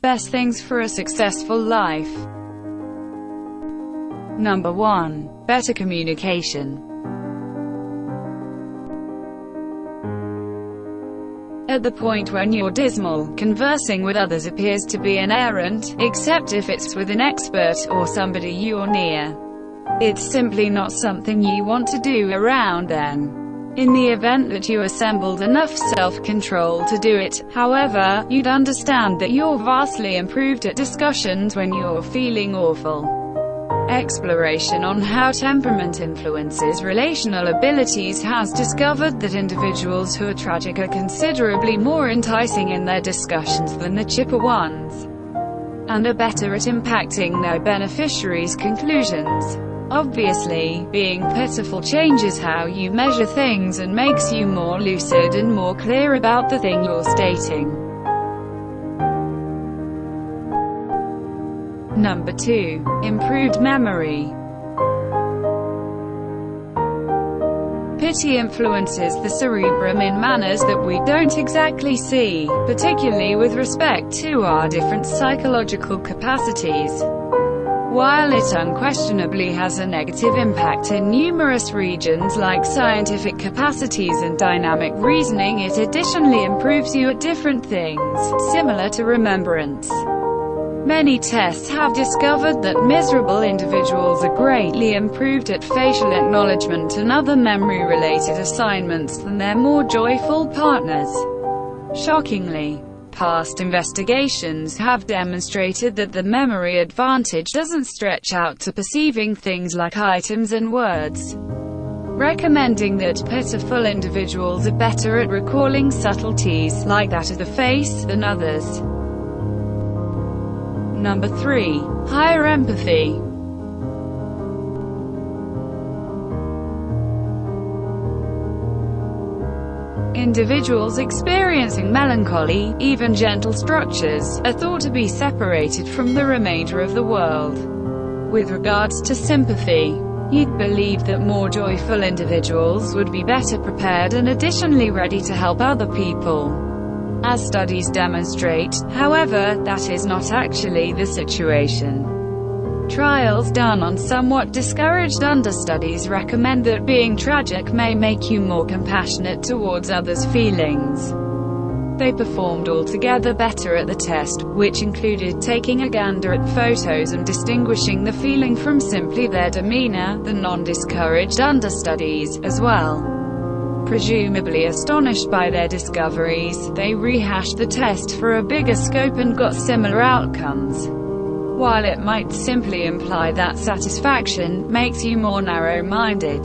best things for a successful life. Number 1. Better communication. At the point when you're dismal, conversing with others appears to be an errand, except if it's with an expert, or somebody you're near. It's simply not something you want to do around then. In the event that you assembled enough self-control to do it, however, you'd understand that you're vastly improved at discussions when you're feeling awful. Exploration on how temperament influences relational abilities has discovered that individuals who are tragic are considerably more enticing in their discussions than the chipper ones, and are better at impacting their beneficiaries' conclusions. Obviously, being pitiful changes how you measure things and makes you more lucid and more clear about the thing you're stating. Number 2. Improved memory. Pity influences the cerebrum in manners that we don't exactly see, particularly with respect to our different psychological capacities. While it unquestionably has a negative impact in numerous regions like scientific capacities and dynamic reasoning, it additionally improves you at different things, similar to remembrance. Many tests have discovered that miserable individuals are greatly improved at facial acknowledgement and other memory-related assignments than their more joyful partners. Shockingly, past investigations have demonstrated that the memory advantage doesn't stretch out to perceiving things like items and words, recommending that pitiful individuals are better at recalling subtleties, like that of the face, than others. Number 3. Higher empathy. Individuals experiencing melancholy, even gentle structures, are thought to be separated from the remainder of the world. With regards to sympathy, you'd believe that more joyful individuals would be better prepared and additionally ready to help other people. As studies demonstrate, however, that is not actually the situation. Trials done on somewhat discouraged understudies recommend that being tragic may make you more compassionate towards others' feelings. They performed altogether better at the test, which included taking a gander at photos and distinguishing the feeling from simply their demeanor, than non-discouraged understudies, as well. Presumably astonished by their discoveries, they rehashed the test for a bigger scope and got similar outcomes. While it might simply imply that satisfaction makes you more narrow-minded,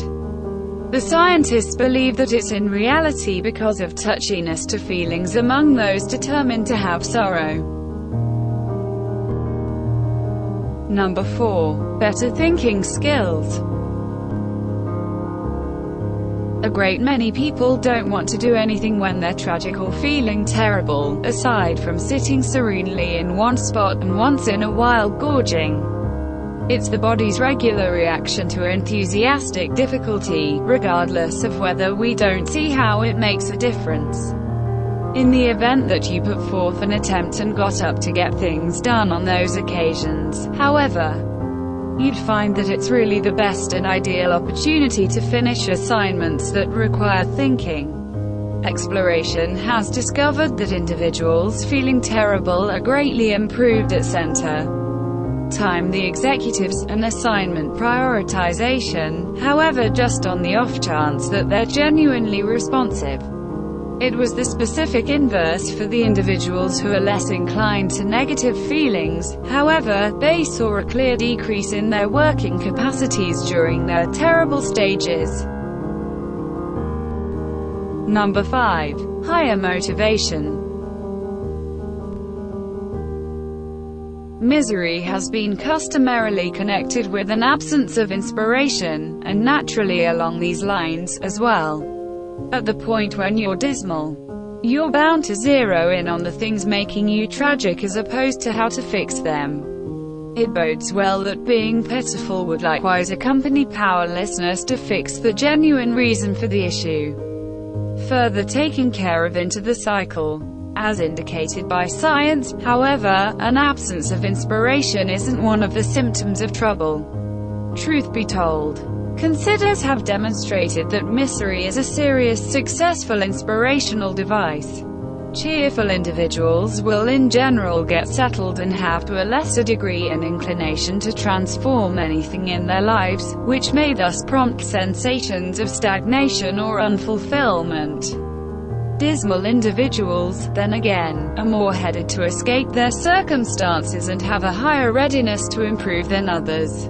the scientists believe that it's in reality because of touchiness to feelings among those determined to have sorrow. Number 4. Better thinking skills. A great many people don't want to do anything when they're tragic or feeling terrible, aside from sitting serenely in one spot and once in a while gorging. It's the body's regular reaction to enthusiastic difficulty, regardless of whether we don't see how it makes a difference. In the event that you put forth an attempt and got up to get things done on those occasions, however, you'd find that it's really the best and ideal opportunity to finish assignments that require thinking. Exploration has discovered that individuals feeling terrible are greatly improved at center time the executives and assignment prioritization, however, just on the off chance that they're genuinely responsive. It was the specific inverse for the individuals who are less inclined to negative feelings, however, they saw a clear decrease in their working capacities during their terrible stages. Number 5. Higher motivation. Misery has been customarily connected with an absence of inspiration, and naturally along these lines, as well. At the point when you're dismal, you're bound to zero in on the things making you tragic as opposed to how to fix them. It bodes well that being pitiful would likewise accompany powerlessness to fix the genuine reason for the issue, further taking care of into the cycle. as indicated by science. However, an absence of inspiration isn't one of the symptoms of trouble. Truth be told, considers have demonstrated that misery is a serious, successful inspirational device. Cheerful individuals will in general get settled and have to a lesser degree an inclination to transform anything in their lives, which may thus prompt sensations of stagnation or unfulfillment. Dismal individuals, then again, are more headed to escape their circumstances and have a higher readiness to improve than others.